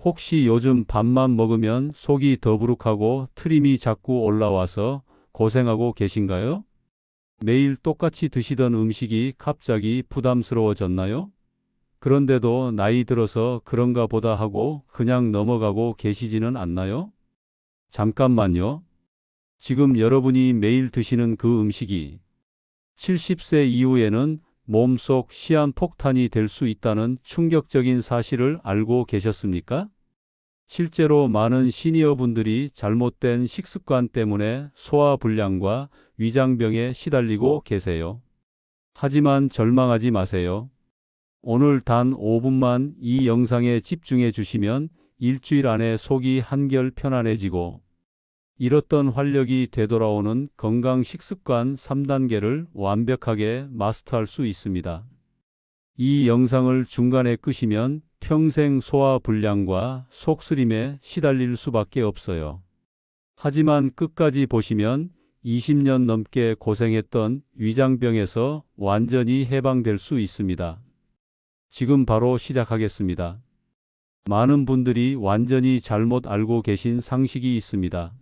혹시 요즘 밥만 먹으면 속이 더부룩하고 트림이 자꾸 올라와서 고생하고 계신가요? 매일 똑같이 드시던 음식이 갑자기 부담스러워졌나요? 그런데도 나이 들어서 그런가 보다 하고 그냥 넘어가고 계시지는 않나요? 잠깐만요. 지금 여러분이 매일 드시는 그 음식이 70세 이후에는 몸속 시한폭탄이 될 수 있다는 충격적인 사실을 알고 계셨습니까? 실제로 많은 시니어분들이 잘못된 식습관 때문에 소화불량과 위장병에 시달리고 계세요. 하지만 절망하지 마세요. 오늘 단 5분만 이 영상에 집중해 주시면 일주일 안에 속이 한결 편안해지고 잃었던 활력이 되돌아오는 건강 식습관 3단계를 완벽하게 마스터할 수 있습니다. 이 영상을 중간에 끄시면 평생 소화불량과 속쓰림에 시달릴 수밖에 없어요. 하지만 끝까지 보시면 20년 넘게 고생했던 위장병에서 완전히 해방될 수 있습니다. 지금 바로 시작하겠습니다. 많은 분들이 완전히 잘못 알고 계신 상식이 있습니다.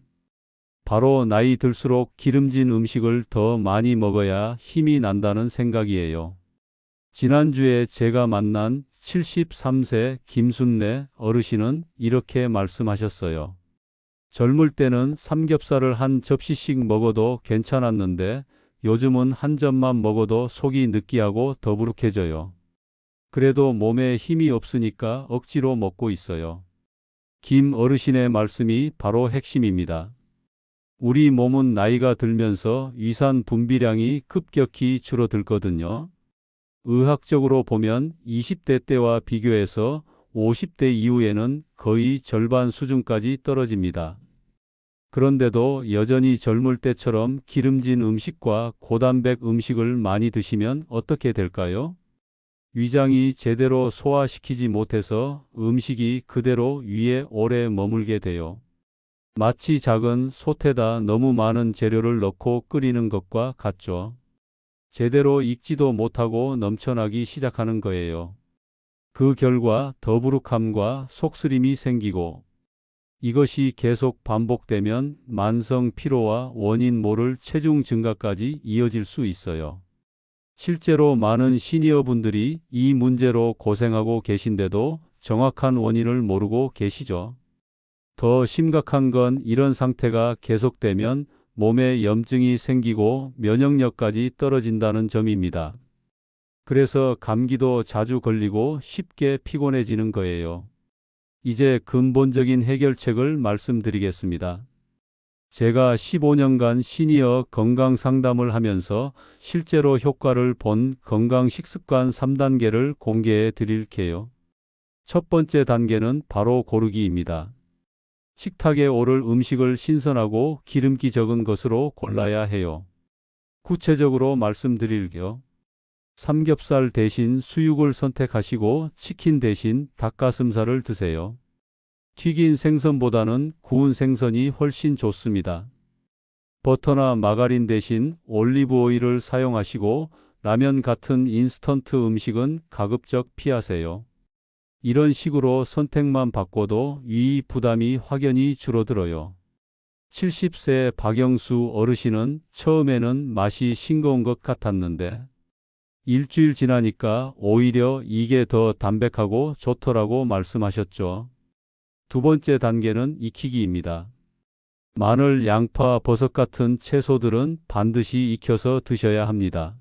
바로 나이 들수록 기름진 음식을 더 많이 먹어야 힘이 난다는 생각이에요. 지난주에 제가 만난 73세 김순례 어르신은 이렇게 말씀하셨어요. 젊을 때는 삼겹살을 한 접시씩 먹어도 괜찮았는데 요즘은 한 점만 먹어도 속이 느끼하고 더부룩해져요. 그래도 몸에 힘이 없으니까 억지로 먹고 있어요. 김 어르신의 말씀이 바로 핵심입니다. 우리 몸은 나이가 들면서 위산 분비량이 급격히 줄어들거든요. 의학적으로 보면 20대 때와 비교해서 50대 이후에는 거의 절반 수준까지 떨어집니다. 그런데도 여전히 젊을 때처럼 기름진 음식과 고단백 음식을 많이 드시면 어떻게 될까요? 위장이 제대로 소화시키지 못해서 음식이 그대로 위에 오래 머물게 돼요. 마치 작은 솥에다 너무 많은 재료를 넣고 끓이는 것과 같죠. 제대로 익지도 못하고 넘쳐나기 시작하는 거예요. 그 결과 더부룩함과 속쓰림이 생기고 이것이 계속 반복되면 만성 피로와 원인 모를 체중 증가까지 이어질 수 있어요. 실제로 많은 시니어분들이 이 문제로 고생하고 계신데도 정확한 원인을 모르고 계시죠. 더 심각한 건 이런 상태가 계속되면 몸에 염증이 생기고 면역력까지 떨어진다는 점입니다. 그래서 감기도 자주 걸리고 쉽게 피곤해지는 거예요. 이제 근본적인 해결책을 말씀드리겠습니다. 제가 15년간 시니어 건강 상담을 하면서 실제로 효과를 본 건강 식습관 3단계를 공개해 드릴게요. 첫 번째 단계는 바로 고르기입니다. 식탁에 오를 음식을 신선하고 기름기 적은 것으로 골라야 해요. 구체적으로 말씀드릴게요. 삼겹살 대신 수육을 선택하시고 치킨 대신 닭가슴살을 드세요. 튀긴 생선보다는 구운 생선이 훨씬 좋습니다. 버터나 마가린 대신 올리브 오일을 사용하시고 라면 같은 인스턴트 음식은 가급적 피하세요. 이런 식으로 선택만 바꿔도 위 부담이 확연히 줄어들어요. 70세 박영수 어르신은 처음에는 맛이 싱거운 것 같았는데 일주일 지나니까 오히려 이게 더 담백하고 좋더라고 말씀하셨죠. 두 번째 단계는 익히기입니다. 마늘, 양파, 버섯 같은 채소들은 반드시 익혀서 드셔야 합니다.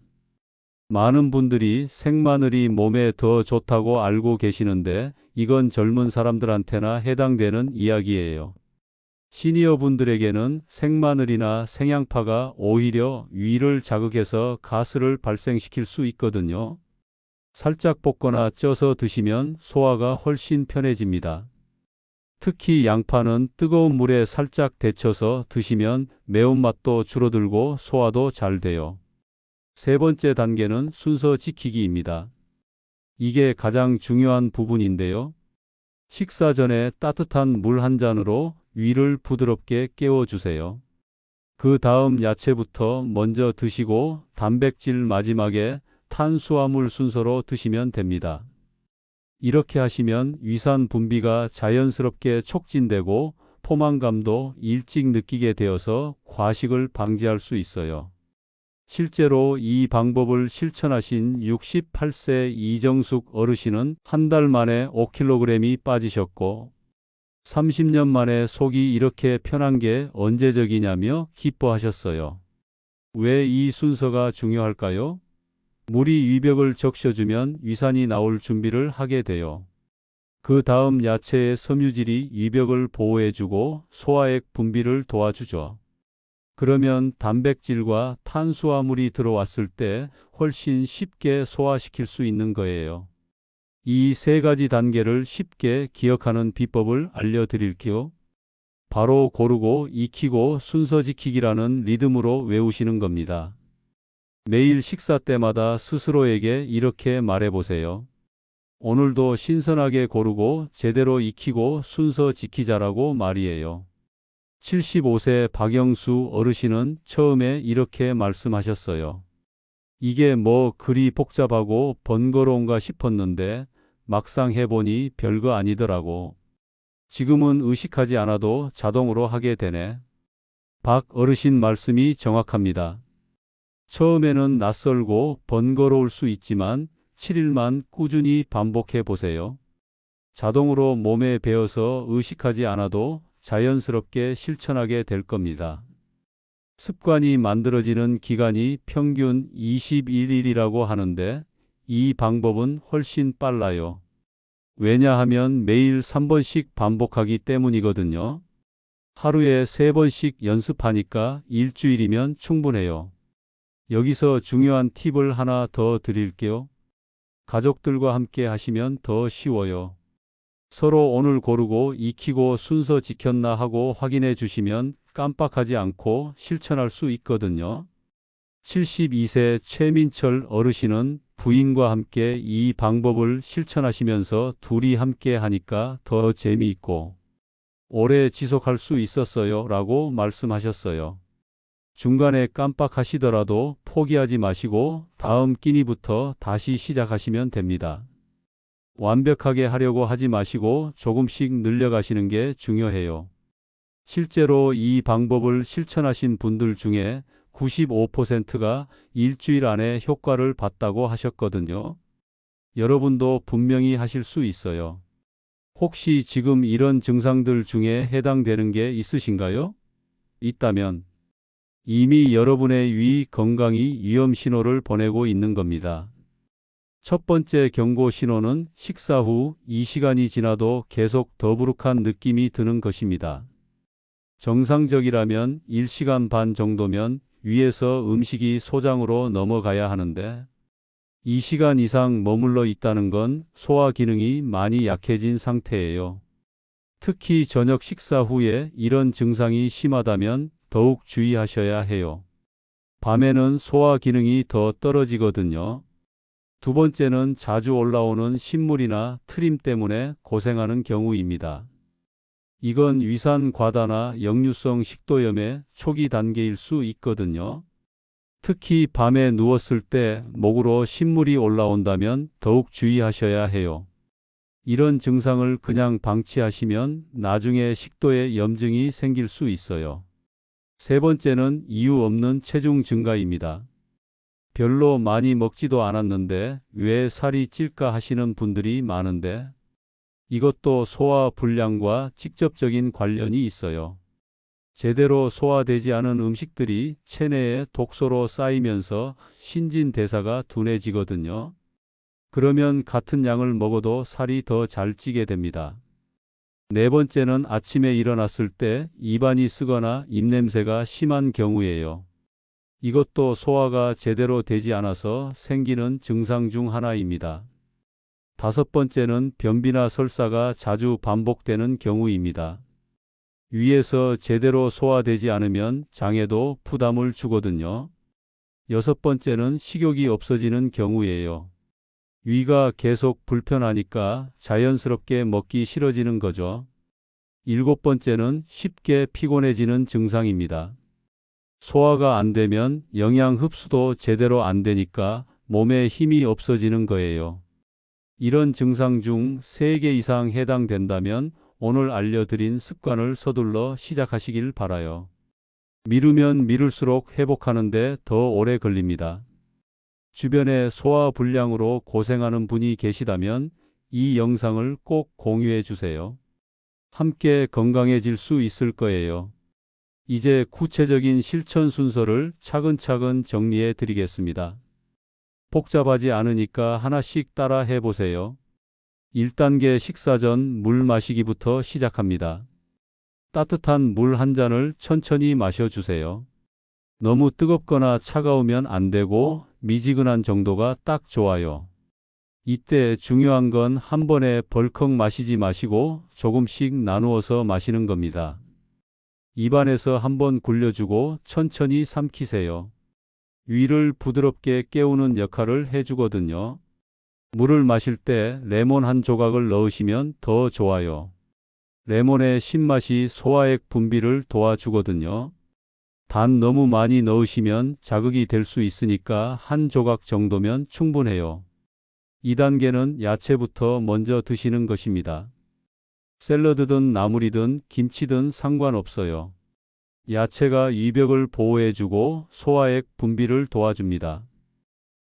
많은 분들이 생마늘이 몸에 더 좋다고 알고 계시는데 이건 젊은 사람들한테나 해당되는 이야기예요. 시니어 분들에게는 생마늘이나 생양파가 오히려 위를 자극해서 가스를 발생시킬 수 있거든요. 살짝 볶거나 쪄서 드시면 소화가 훨씬 편해집니다. 특히 양파는 뜨거운 물에 살짝 데쳐서 드시면 매운맛도 줄어들고 소화도 잘 돼요. 세 번째 단계는 순서 지키기입니다. 이게 가장 중요한 부분인데요. 식사 전에 따뜻한 물 한 잔으로 위를 부드럽게 깨워주세요. 그 다음 야채부터 먼저 드시고 단백질 마지막에 탄수화물 순서로 드시면 됩니다. 이렇게 하시면 위산 분비가 자연스럽게 촉진되고 포만감도 일찍 느끼게 되어서 과식을 방지할 수 있어요. 실제로 이 방법을 실천하신 68세 이정숙 어르신은 한 달 만에 5kg이 빠지셨고 30년 만에 속이 이렇게 편한 게 언제적이냐며 기뻐하셨어요. 왜 이 순서가 중요할까요? 물이 위벽을 적셔주면 위산이 나올 준비를 하게 돼요. 그 다음 야채의 섬유질이 위벽을 보호해주고 소화액 분비를 도와주죠. 그러면 단백질과 탄수화물이 들어왔을 때 훨씬 쉽게 소화시킬 수 있는 거예요. 이 세 가지 단계를 쉽게 기억하는 비법을 알려드릴게요. 바로 고르고 익히고 순서 지키기라는 리듬으로 외우시는 겁니다. 매일 식사 때마다 스스로에게 이렇게 말해보세요. 오늘도 신선하게 고르고 제대로 익히고 순서 지키자라고 말이에요. 75세 박영수 어르신은 처음에 이렇게 말씀하셨어요. 이게 뭐 그리 복잡하고 번거로운가 싶었는데 막상 해보니 별거 아니더라고. 지금은 의식하지 않아도 자동으로 하게 되네. 박 어르신 말씀이 정확합니다. 처음에는 낯설고 번거로울 수 있지만 7일만 꾸준히 반복해 보세요. 자동으로 몸에 배어서 의식하지 않아도 자연스럽게 실천하게 될 겁니다. 습관이 만들어지는 기간이 평균 21일이라고 하는데 이 방법은 훨씬 빨라요. 왜냐하면 매일 3번씩 반복하기 때문이거든요. 하루에 3번씩 연습하니까 일주일이면 충분해요. 여기서 중요한 팁을 하나 더 드릴게요. 가족들과 함께 하시면 더 쉬워요. 서로 오늘 고르고 익히고 순서 지켰나 하고 확인해 주시면 깜빡하지 않고 실천할 수 있거든요. 72세 최민철 어르신은 부인과 함께 이 방법을 실천하시면서 둘이 함께 하니까 더 재미있고 오래 지속할 수 있었어요 라고 말씀하셨어요. 중간에 깜빡하시더라도 포기하지 마시고 다음 끼니부터 다시 시작하시면 됩니다. 완벽하게 하려고 하지 마시고 조금씩 늘려가시는 게 중요해요. 실제로 이 방법을 실천하신 분들 중에 95%가 일주일 안에 효과를 봤다고 하셨거든요. 여러분도 분명히 하실 수 있어요. 혹시 지금 이런 증상들 중에 해당되는 게 있으신가요? 있다면 이미 여러분의 위 건강이 위험 신호를 보내고 있는 겁니다. 첫 번째 경고 신호는 식사 후 2시간이 지나도 계속 더부룩한 느낌이 드는 것입니다. 정상적이라면 1시간 반 정도면 위에서 음식이 소장으로 넘어가야 하는데 2시간 이상 머물러 있다는 건 소화 기능이 많이 약해진 상태예요. 특히 저녁 식사 후에 이런 증상이 심하다면 더욱 주의하셔야 해요. 밤에는 소화 기능이 더 떨어지거든요. 두 번째는 자주 올라오는 신물이나 트림 때문에 고생하는 경우입니다. 이건 위산 과다나 역류성 식도염의 초기 단계일 수 있거든요. 특히 밤에 누웠을 때 목으로 신물이 올라온다면 더욱 주의하셔야 해요. 이런 증상을 그냥 방치하시면 나중에 식도에 염증이 생길 수 있어요. 세 번째는 이유 없는 체중 증가입니다. 별로 많이 먹지도 않았는데 왜 살이 찔까 하시는 분들이 많은데 이것도 소화 불량과 직접적인 관련이 있어요. 제대로 소화되지 않은 음식들이 체내에 독소로 쌓이면서 신진대사가 둔해지거든요. 그러면 같은 양을 먹어도 살이 더 잘 찌게 됩니다. 네 번째는 아침에 일어났을 때 입안이 쓰거나 입냄새가 심한 경우예요. 이것도 소화가 제대로 되지 않아서 생기는 증상 중 하나입니다. 다섯 번째는 변비나 설사가 자주 반복되는 경우입니다. 위에서 제대로 소화되지 않으면 장에도 부담을 주거든요. 여섯 번째는 식욕이 없어지는 경우예요. 위가 계속 불편하니까 자연스럽게 먹기 싫어지는 거죠. 일곱 번째는 쉽게 피곤해지는 증상입니다. 소화가 안 되면 영양 흡수도 제대로 안 되니까 몸에 힘이 없어지는 거예요. 이런 증상 중 3개 이상 해당된다면 오늘 알려드린 습관을 서둘러 시작하시길 바라요. 미루면 미룰수록 회복하는데 더 오래 걸립니다. 주변에 소화불량으로 고생하는 분이 계시다면 이 영상을 꼭 공유해 주세요. 함께 건강해질 수 있을 거예요. 이제 구체적인 실천 순서를 차근차근 정리해 드리겠습니다. 복잡하지 않으니까 하나씩 따라 해보세요. 1단계 식사 전 물 마시기부터 시작합니다. 따뜻한 물 한 잔을 천천히 마셔주세요. 너무 뜨겁거나 차가우면 안 되고 미지근한 정도가 딱 좋아요. 이때 중요한 건 한 번에 벌컥 마시지 마시고 조금씩 나누어서 마시는 겁니다. 입안에서 한번 굴려주고 천천히 삼키세요. 위를 부드럽게 깨우는 역할을 해주거든요. 물을 마실 때 레몬 한 조각을 넣으시면 더 좋아요. 레몬의 신맛이 소화액 분비를 도와주거든요. 단 너무 많이 넣으시면 자극이 될 수 있으니까 한 조각 정도면 충분해요. 2단계는 야채부터 먼저 드시는 것입니다. 샐러드든 나물이든 김치든 상관없어요. 야채가 위벽을 보호해주고 소화액 분비를 도와줍니다.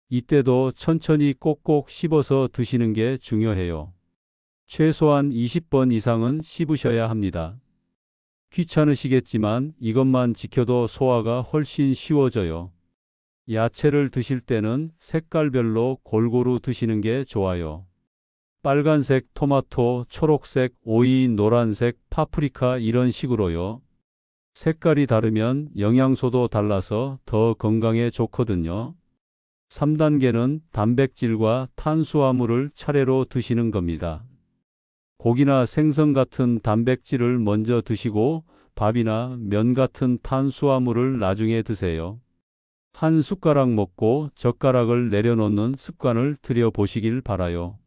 이때도 천천히 꼭꼭 씹어서 드시는 게 중요해요. 최소한 20번 이상은 씹으셔야 합니다. 귀찮으시겠지만 이것만 지켜도 소화가 훨씬 쉬워져요. 야채를 드실 때는 색깔별로 골고루 드시는 게 좋아요. 빨간색 토마토, 초록색 오이, 노란색 파프리카 이런 식으로요. 색깔이 다르면 영양소도 달라서 더 건강에 좋거든요. 3단계는 단백질과 탄수화물을 차례로 드시는 겁니다. 고기나 생선 같은 단백질을 먼저 드시고 밥이나 면 같은 탄수화물을 나중에 드세요. 한 숟가락 먹고 젓가락을 내려놓는 습관을 들여보시길 바라요.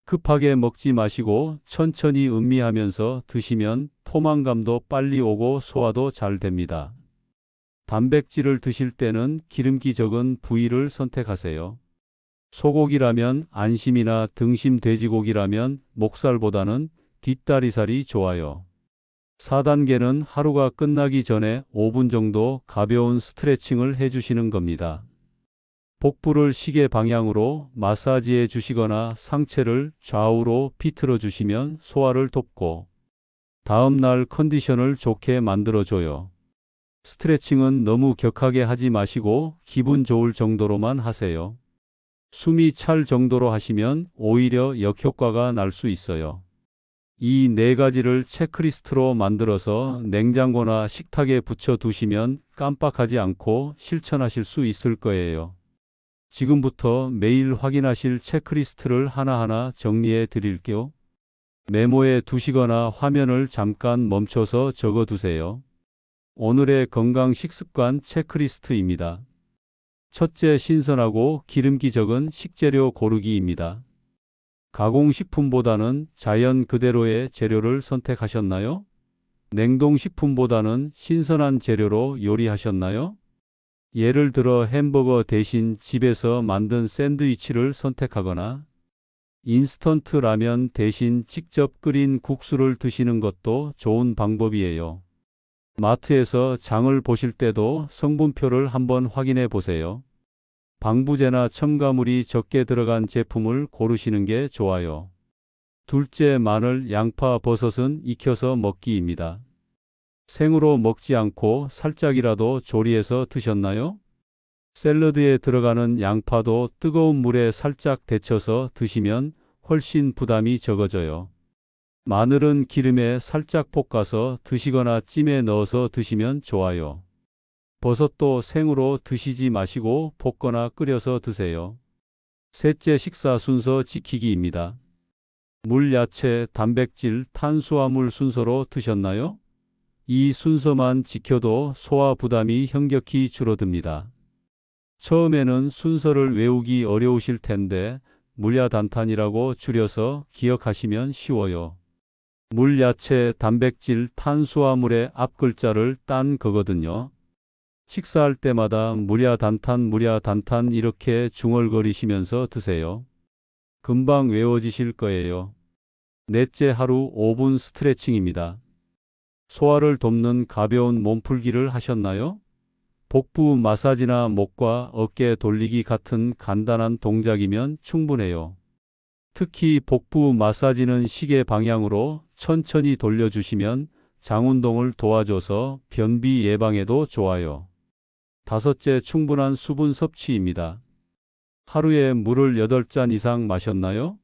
급하게 먹지 마시고 천천히 음미하면서 드시면 포만감도 빨리 오고 소화도 잘 됩니다. 단백질을 드실 때는 기름기 적은 부위를 선택하세요. 소고기라면 안심이나 등심, 돼지고기라면 목살보다는 뒷다리살이 좋아요. 4단계는 하루가 끝나기 전에 5분 정도 가벼운 스트레칭을 해주시는 겁니다. 복부를 시계 방향으로 마사지해 주시거나 상체를 좌우로 비틀어 주시면 소화를 돕고 다음 날 컨디션을 좋게 만들어줘요. 스트레칭은 너무 격하게 하지 마시고 기분 좋을 정도로만 하세요. 숨이 찰 정도로 하시면 오히려 역효과가 날 수 있어요. 이 4가지를 체크리스트로 만들어서 냉장고나 식탁에 붙여 두시면 깜빡하지 않고 실천하실 수 있을 거예요. 지금부터 매일 확인하실 체크리스트를 하나하나 정리해 드릴게요. 메모에 두시거나 화면을 잠깐 멈춰서 적어 두세요. 오늘의 건강 식습관 체크리스트입니다. 첫째, 신선하고 기름기 적은 식재료 고르기입니다. 가공식품보다는 자연 그대로의 재료를 선택하셨나요? 냉동식품보다는 신선한 재료로 요리하셨나요? 예를 들어 햄버거 대신 집에서 만든 샌드위치를 선택하거나 인스턴트 라면 대신 직접 끓인 국수를 드시는 것도 좋은 방법이에요. 마트에서 장을 보실 때도 성분표를 한번 확인해 보세요. 방부제나 첨가물이 적게 들어간 제품을 고르시는 게 좋아요. 둘째, 마늘, 양파, 버섯은 익혀서 먹기입니다. 생으로 먹지 않고 살짝이라도 조리해서 드셨나요? 샐러드에 들어가는 양파도 뜨거운 물에 살짝 데쳐서 드시면 훨씬 부담이 적어져요. 마늘은 기름에 살짝 볶아서 드시거나 찜에 넣어서 드시면 좋아요. 버섯도 생으로 드시지 마시고 볶거나 끓여서 드세요. 셋째, 식사 순서 지키기입니다. 물, 야채, 단백질, 탄수화물 순서로 드셨나요? 이 순서만 지켜도 소화 부담이 현격히 줄어듭니다. 처음에는 순서를 외우기 어려우실 텐데 물야단탄이라고 줄여서 기억하시면 쉬워요. 물, 야채, 단백질, 탄수화물의 앞글자를 딴 거거든요. 식사할 때마다 물야단탄 이렇게 중얼거리시면서 드세요. 금방 외워지실 거예요. 넷째, 하루 5분 스트레칭입니다. 소화를 돕는 가벼운 몸풀기를 하셨나요? 복부 마사지나 목과 어깨 돌리기 같은 간단한 동작이면 충분해요. 특히 복부 마사지는 시계 방향으로 천천히 돌려주시면 장 운동을 도와줘서 변비 예방에도 좋아요. 다섯째, 충분한 수분 섭취입니다. 하루에 물을 8잔 이상 마셨나요?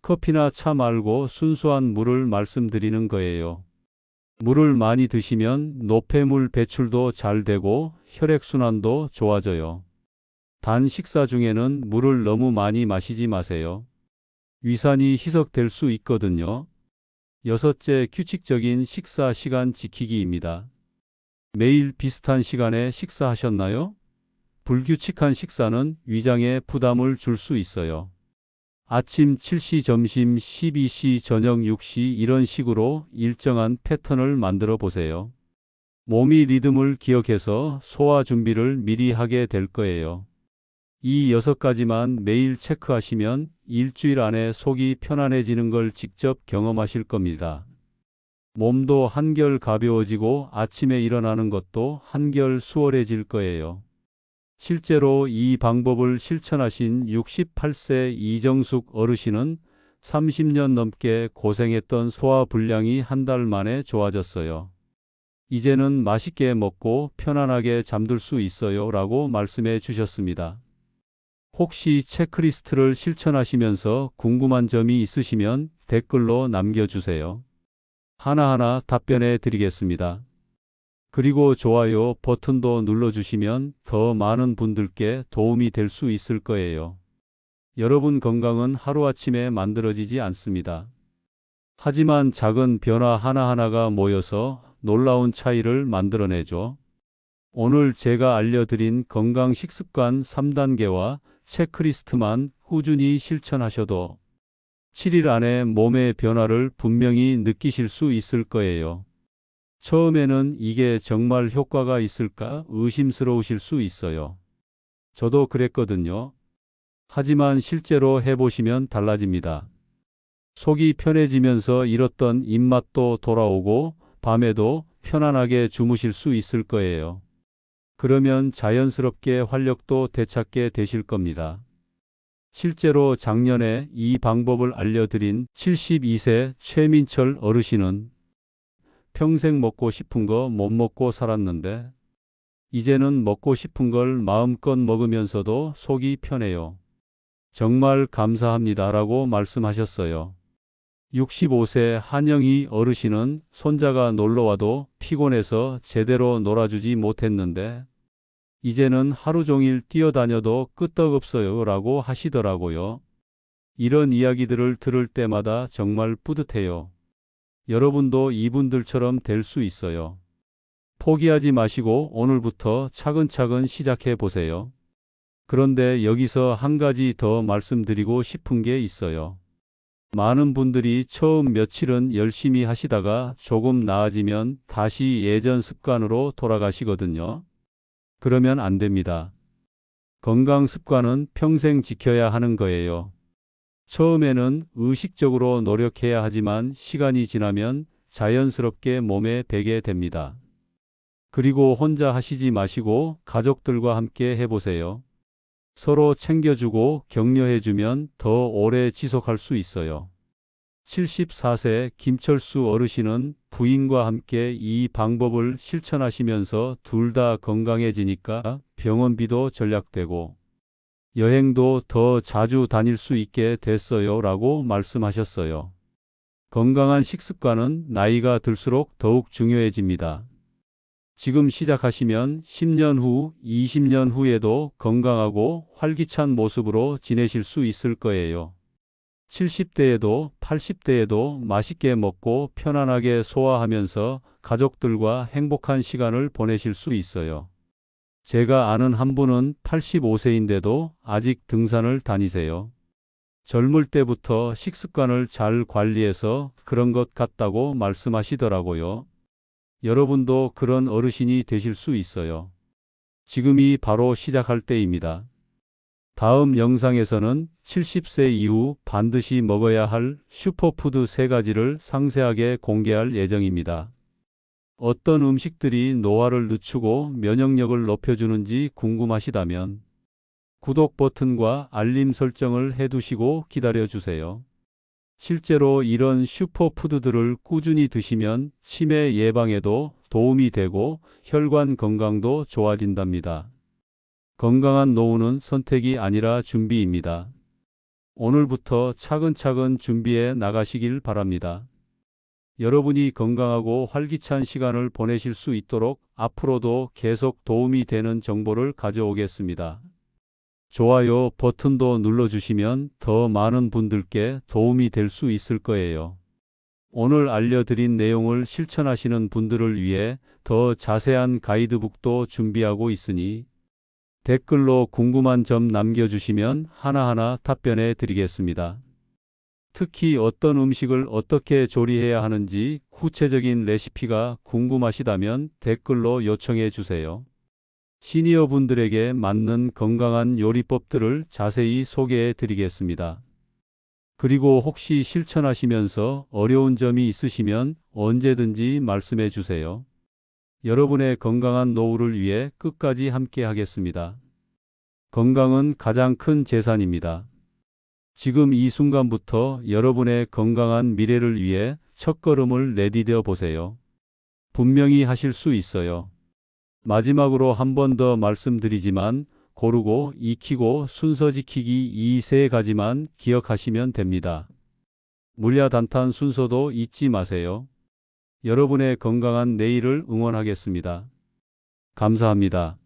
커피나 차 말고 순수한 물을 말씀드리는 거예요. 물을 많이 드시면 노폐물 배출도 잘 되고 혈액순환도 좋아져요. 단 식사 중에는 물을 너무 많이 마시지 마세요. 위산이 희석될 수 있거든요. 여섯째, 규칙적인 식사 시간 지키기입니다. 매일 비슷한 시간에 식사하셨나요? 불규칙한 식사는 위장에 부담을 줄 수 있어요. 아침 7시, 점심 12시, 저녁 6시 이런 식으로 일정한 패턴을 만들어 보세요. 몸이 리듬을 기억해서 소화 준비를 미리 하게 될 거예요. 이 6가지만 매일 체크하시면 일주일 안에 속이 편안해지는 걸 직접 경험하실 겁니다. 몸도 한결 가벼워지고 아침에 일어나는 것도 한결 수월해질 거예요. 실제로 이 방법을 실천하신 68세 이정숙 어르신은 30년 넘게 고생했던 소화불량이 한 달 만에 좋아졌어요. 이제는 맛있게 먹고 편안하게 잠들 수 있어요 라고 말씀해 주셨습니다. 혹시 체크리스트를 실천하시면서 궁금한 점이 있으시면 댓글로 남겨주세요. 하나하나 답변해 드리겠습니다. 그리고 좋아요 버튼도 눌러주시면 더 많은 분들께 도움이 될 수 있을 거예요. 여러분 건강은 하루아침에 만들어지지 않습니다. 하지만 작은 변화 하나하나가 모여서 놀라운 차이를 만들어내죠. 오늘 제가 알려드린 건강 식습관 3단계와 체크리스트만 꾸준히 실천하셔도 7일 안에 몸의 변화를 분명히 느끼실 수 있을 거예요. 처음에는 이게 정말 효과가 있을까 의심스러우실 수 있어요. 저도 그랬거든요. 하지만 실제로 해보시면 달라집니다. 속이 편해지면서 잃었던 입맛도 돌아오고 밤에도 편안하게 주무실 수 있을 거예요. 그러면 자연스럽게 활력도 되찾게 되실 겁니다. 실제로 작년에 이 방법을 알려드린 72세 최민철 어르신은 평생 먹고 싶은 거 못 먹고 살았는데 이제는 먹고 싶은 걸 마음껏 먹으면서도 속이 편해요. 정말 감사합니다 라고 말씀하셨어요. 65세 한영희 어르신은 손자가 놀러와도 피곤해서 제대로 놀아주지 못했는데 이제는 하루 종일 뛰어다녀도 끄떡없어요 라고 하시더라고요. 이런 이야기들을 들을 때마다 정말 뿌듯해요. 여러분도 이분들처럼 될 수 있어요. 포기하지 마시고 오늘부터 차근차근 시작해 보세요. 그런데 여기서 한 가지 더 말씀드리고 싶은 게 있어요. 많은 분들이 처음 며칠은 열심히 하시다가 조금 나아지면 다시 예전 습관으로 돌아가시거든요. 그러면 안 됩니다. 건강 습관은 평생 지켜야 하는 거예요. 처음에는 의식적으로 노력해야 하지만 시간이 지나면 자연스럽게 몸에 배게 됩니다. 그리고 혼자 하시지 마시고 가족들과 함께 해보세요. 서로 챙겨주고 격려해주면 더 오래 지속할 수 있어요. 74세 김철수 어르신은 부인과 함께 이 방법을 실천하시면서 둘 다 건강해지니까 병원비도 절약되고 여행도 더 자주 다닐 수 있게 됐어요 라고 말씀하셨어요. 건강한 식습관은 나이가 들수록 더욱 중요해집니다. 지금 시작하시면 10년 후, 20년 후에도 건강하고 활기찬 모습으로 지내실 수 있을 거예요. 70대에도 80대에도 맛있게 먹고 편안하게 소화하면서 가족들과 행복한 시간을 보내실 수 있어요. 제가 아는 한 분은 85세인데도 아직 등산을 다니세요. 젊을 때부터 식습관을 잘 관리해서 그런 것 같다고 말씀하시더라고요. 여러분도 그런 어르신이 되실 수 있어요. 지금이 바로 시작할 때입니다. 다음 영상에서는 70세 이후 반드시 먹어야 할 슈퍼푸드 3가지를 상세하게 공개할 예정입니다. 어떤 음식들이 노화를 늦추고 면역력을 높여주는지 궁금하시다면 구독 버튼과 알림 설정을 해두시고 기다려주세요. 실제로 이런 슈퍼푸드들을 꾸준히 드시면 치매 예방에도 도움이 되고 혈관 건강도 좋아진답니다. 건강한 노후는 선택이 아니라 준비입니다. 오늘부터 차근차근 준비해 나가시길 바랍니다. 여러분이 건강하고 활기찬 시간을 보내실 수 있도록 앞으로도 계속 도움이 되는 정보를 가져오겠습니다. 좋아요 버튼도 눌러주시면 더 많은 분들께 도움이 될 수 있을 거예요. 오늘 알려드린 내용을 실천하시는 분들을 위해 더 자세한 가이드북도 준비하고 있으니 댓글로 궁금한 점 남겨주시면 하나하나 답변해 드리겠습니다. 특히 어떤 음식을 어떻게 조리해야 하는지 구체적인 레시피가 궁금하시다면 댓글로 요청해 주세요. 시니어 분들에게 맞는 건강한 요리법들을 자세히 소개해 드리겠습니다. 그리고 혹시 실천하시면서 어려운 점이 있으시면 언제든지 말씀해 주세요. 여러분의 건강한 노후를 위해 끝까지 함께 하겠습니다. 건강은 가장 큰 재산입니다. 지금 이 순간부터 여러분의 건강한 미래를 위해 첫걸음을 내디뎌 보세요. 분명히 하실 수 있어요. 마지막으로 한 번 더 말씀드리지만 고르고 익히고 순서 지키기 이 3가지만 기억하시면 됩니다. 물야단탄 순서도 잊지 마세요. 여러분의 건강한 내일을 응원하겠습니다. 감사합니다.